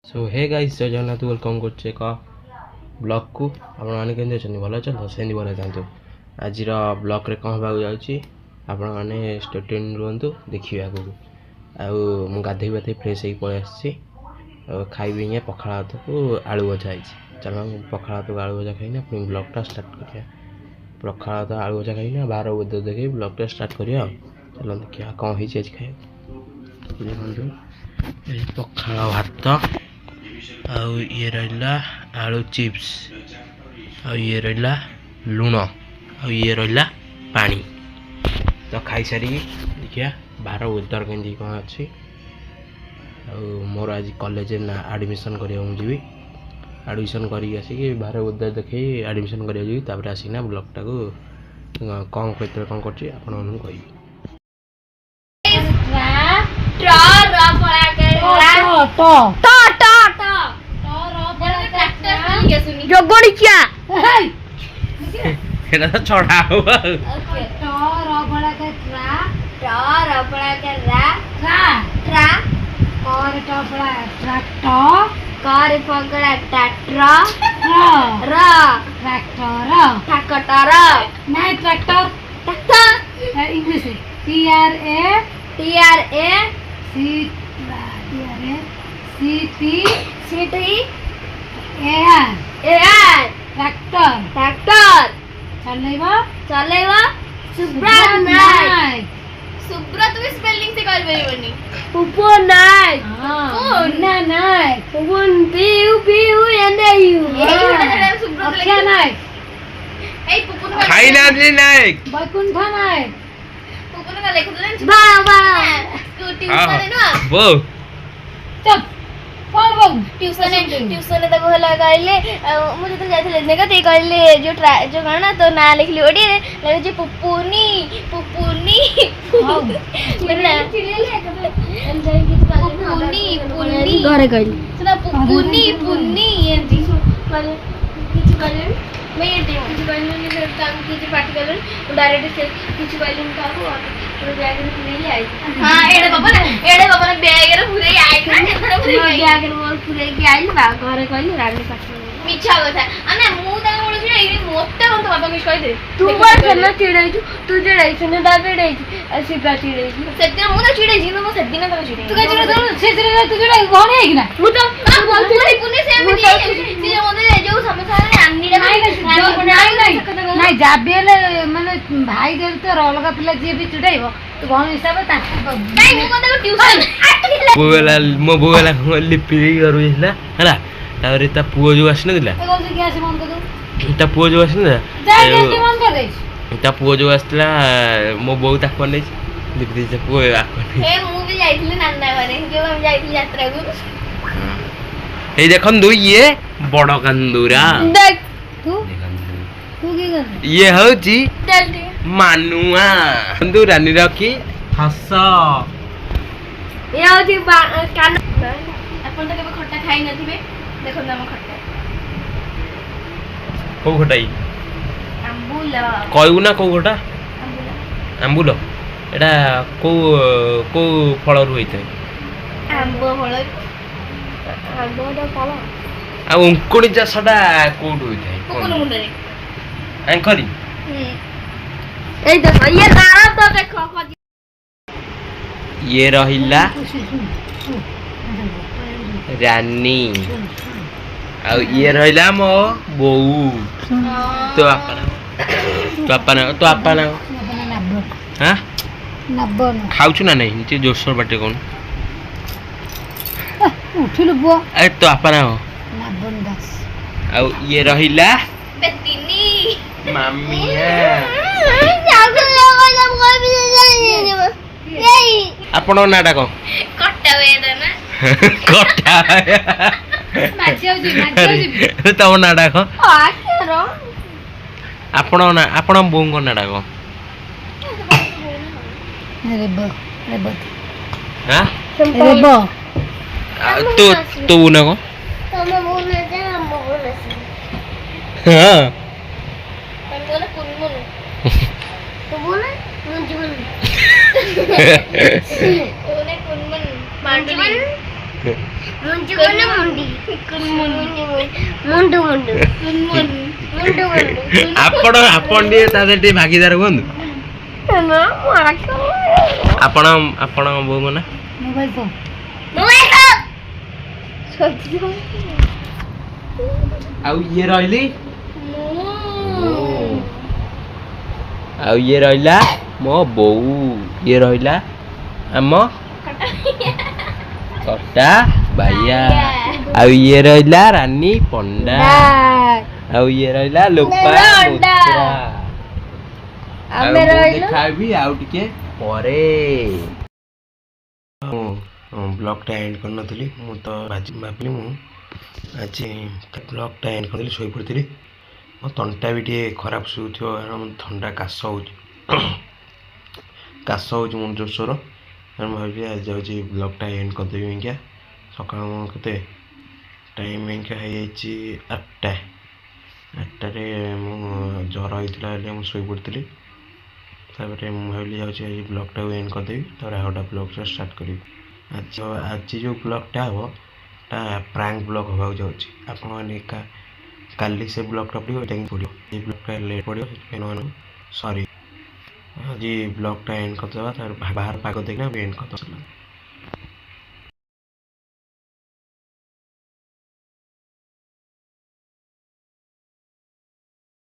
सो hey guys जय Jagannath welcome करछे एक ब्लॉग को आपण माने केंदे छनि भलो छ तो सेंदी भलो जानतो आज ब्लॉग रे कौन होगा जाउची आपण माने स्टूडेंट रहंतु देखिबा को आ मु गाधे बाते फ्रेश होई पळे आछि खाइबी ने पखाला को आलू भजा आइछि चलो पखाला तो आलू भजा खाइना पुनी ब्लॉग टा स्टार्ट करिया पखाला तो आलू भजा खाइना 12 बजे देखि ब्लॉग टा स्टार्ट करिया चलो देखिया कौन होई आज खाइ देखंतु ए पखाला भात आउ ये रहा आलू चिप्स आउ ये रहा लुण आउ ये रहा पानी तो खाई सारी देखिया 12 वेदर केंदी कौन अच्छी मोर आज कॉलेज ना एडमिशन करिया जी एडमिशन करी आसिक 12 वेदर देखे एडमिशन करिया जी तापर आसिना ब्लॉग टा को कौन कहते कौन करछि आपण मानू कहि जोगोड़िया एटा तो छोड़ा हुआ ओके ट र बड़ा के ट्रा ट र बड़ा के रा ट्रा ट्रा और ट बड़ा ट्रैक्टर कार पकड़ा ट्रैक्टर र ट्रैक्टर ट्रैक्टर नहीं tractor tractor English T R A C T A R tractor tractor चलेवा सुब्रत नायक सुब्रत भी स्पेलिंग से कर बनी पुपो नायक ना Nayak Pupun P U and U Subrat Akshay Nayak ए पुपुन खाइना जी नायक वैकुंठ नायक पुपुन का लिख दे बाबा ट्यूशन है ना वो चुप कौन बोल ट्यूशन तक होला कहले मुझे तो जाथे लेने का ते कहले जो गाना तो ना लिखली ओडी लगे जे पुपुनी मैंने पुपुनी घरे कहली सुना पुपुनी एंती कहले किछ कहले मैं ये किछ कहले नहीं करता किछ पार्टी कहले डायरेक्ट से किछ कहले का हो तो बैग में पूरे आई हां एड़े बाबा ने बैग रे पूरे आई ना एड़े पूरे बैग रे बोल पूरे के आई बा घरे कहले रानी पाठ मिछा କଥା अने मु ता बोल छी ए मोटा कोन बाबा किछ कहि दे तू बार खेलना चिड़ै तू चिड़ै सुने दा चिड़ै ऐसी बा चिड़ै सत्य मु ना चिड़ै जी मु सत्य ना चिड़ै तू का चिड़ै से तू चिड़ै घणे है कि ना मु तो बोल छी पुने से में से मोदे जो समस्या अन्नी नहीं जाबेले माने भाई देव तो अलग पिला जे भी चिड़ैबो तो घण हिसाब ता नहीं मु को ट्यूशन बोला लिपि करू हला तारे ता पुओ जो आसी नदिला कौन से गैस बंद कर दो ता पुओ जो आसी ना जा गैस बंद कर दे ता पुओ जो आसला मो बहु ताको नै लिपि दे पुओ आको नै ए मु भी जाइथिले नाना घरे जो हम जाइथिले यात्रा को ए देखन दो ये बड़ कंदूरा देख तू की कर ये होची जल्दी मानुआ कंदूरा नि रखी हस ये होची कान अपन तो केबे खट्टा खाइ नथिबे देखो ना हम खट्टा को खटाई आंबुला कहू ना को खटा आंबुला आंबुल एटा को को फल रु होइते आंबो फल आंबो दा फल आ उंकुणी चाषटा कोड होइते कुकुन मुंडरे एंकरी ए देखो ये तारा तो देखो ये रहिला रानी आ ये रहिला मो बोऊ तो आपन हां नब्बो खाउछु ना नहीं नीचे जोरसोर बाटे कोन उठिलु बुआ अरे तो आपन नब्बो 10 आ ये रहिला बेतिनी मामिया जागल लगा जब कोई भी नहीं यही आपन नाटा को कट्टा वेदा ना कटा माछियो जी तम नाटा को आखरो आपण बोंग नाटा को रेबो हां रेबो तो ना को तम बोलने दे हम बोलने हां हम बोले कुनमुन तो बोले मुंजी बोले तूने कुनमुन मांडली मुंजु कोने मुंडी मुंडु मुंडु मुंडु मुंडु ଆପଣ ଟିକେ ତା ଦେହରେ ଟିକେ ଭାଗିଦାର ହୁଅନ୍ତୁ। ना ଆପଣ ଆପଣଙ୍କ ବୋଉ ମନା ମୋବାଇଲ ଫୋନ ଆଉ ଇଏ ରହିଲି ଆଉ ଇଏ ରହିଲା ମୋ ବୋଉ ଇଏ ରହିଲା ଆମ କଟା ବାଇଆ ଆଉ ଇଏ ରହିଲା ରାନୀ ପଣ୍ଡା ଆଉ ଇଏ ରହିଲା ଲୋପା ମୋତ୍ରା ଆଉ ମୁଁ ଦେଖାବି ଆଉ ଟିକେ ପରେ ବ୍ଲଗଟା ଏଣ୍ଡ କରିନଥିଲି ମୁଁ ତ ଭାବିଲି ମୁଁ ଆଜି ବ୍ଲଗଟା ଏଣ୍ଡ କରିଦେଲି ଶୋଇପଡ଼ିଥିଲି ମୋ ତଣ୍ଟା ବି ଟିକେ ଖରାପ ଶୁଭୁଥିବ କାରଣ ଥଣ୍ଡା କାଶ ହେଉଛି ମୁଁ ଜୋରସୋର ମୁଁ ଭାବିଲି ଆଜି ଯାଉଛି ବ୍ଲଗଟା ଏଣ୍ଡ କରିଦେବି ଆଜ୍ଞା ସକାଳ ମୁଁ କେତେ ଟାଇମ୍ ଆଜ୍ଞା ହେଇଯାଇଛି 8ଟାରେ ମୁଁ ଜ୍ୱର ହେଇଥିଲା ହେଲେ ମୁଁ ଶୋଇପଡ଼ିଥିଲି ତାପରେ ମୁଁ ଭାବିଲି ଯାଉଛି ଆଜି ବ୍ଲଗଟାକୁ ଏଣ୍ଡ କରିଦେବି ତାପରେ ଆଉ ଗୋଟେ ବ୍ଲଗଟା ଷ୍ଟାର୍ଟ କରିବି ଆଜି ଯେଉଁ ବ୍ଲଗଟା ହେବ ତା ପ୍ରାଙ୍କ ବ୍ଲଗ ହେବାକୁ ଯାଉଛି ଆପଣମାନେ କାଲି ସେ ବ୍ଲଗଟା ପଡ଼ିବ ଏଇଟା ହିଁ ପଡ଼ିବ ଏଇ ବ୍ଲଗଟା ଲେଟ୍ ପଡ଼ିବ ସେଥିପାଇଁ ସରି ଆଜି ବ୍ଲଗଟା ଏଣ୍ଡ କରିଦେବା ତାପରେ ବାହାର ପାଗ ଦେଖିନା ବି ଏଣ୍ଡ କରିଦେବା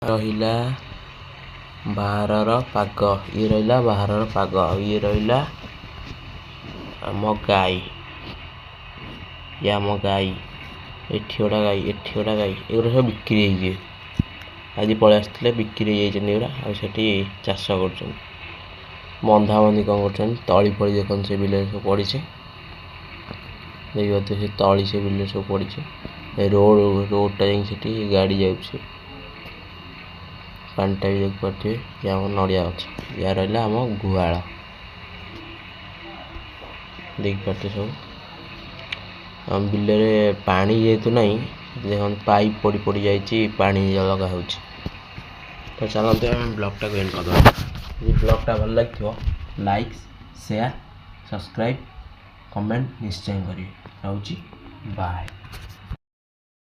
ରହିଲା ବାହାରର ପାଗ ଇଏ ରହିଲା ବାହାରର ପାଗ ଆଉ ଇଏ ରହିଲା ଆମ ଗାଈ ଇଏ ଆମ ଗାଈ ଏଠି ଗୋଟେ ଗାଈ ଏଗୁଡ଼ା ସବୁ ବିକ୍ରି ହେଇଯିବେ ଆଜି ପଳେଇ ଆସିଥିଲେ ବିକ୍ରି ହେଇଯାଇଛନ୍ତି ଏଗୁଡ଼ା ଆଉ ସେଠି ଚାଷ କରୁଛନ୍ତି ବନ୍ଧାବନ୍ଧି କ'ଣ କରୁଛନ୍ତି ତଳି ଫଳି ଦେଖନ୍ତୁ ସେ ବିଲରେ ସବୁ ପଡ଼ିছে ଦେଖିପାରୁଥିବେ ସେ ତଳି ସେ ବିଲରେ ସବୁ ପଡ଼ିছে ରୋଡ଼ଟା ଯାଇକି ସେଠି ଗାଡ଼ି ଯାଉଛି ପାଣିଟା ବି ଦେଖିପାରୁଥିବେ ଇଏ ଆମ ନଡ଼ିଆ ଗଛ ଇଏ ରହିଲା ଆମ ଗୁହାଳ ଦେଖିପାରୁଥିବେ ସବୁ ଆମ ବିଲରେ ପାଣି ଯେହେତୁ ନାହିଁ ଦେଖନ୍ତୁ ପାଇପ୍ ପଡ଼ି ଯାଇଛି ପାଣି ଲଗା ହେଉଛି ତ ଚାଲନ୍ତୁ ଆମେ ବ୍ଲଗଟାକୁ ଏଣ୍ଡ କରିଦେବା ଯଦି ବ୍ଲଗଟା ଭଲ ଲାଗିଥିବ ଲାଇକ୍ ସେୟାର ସବସ୍କ୍ରାଇବ୍ କମେଣ୍ଟ ନିଶ୍ଚୟ କରିବେ ରହୁଛି ବାଏ।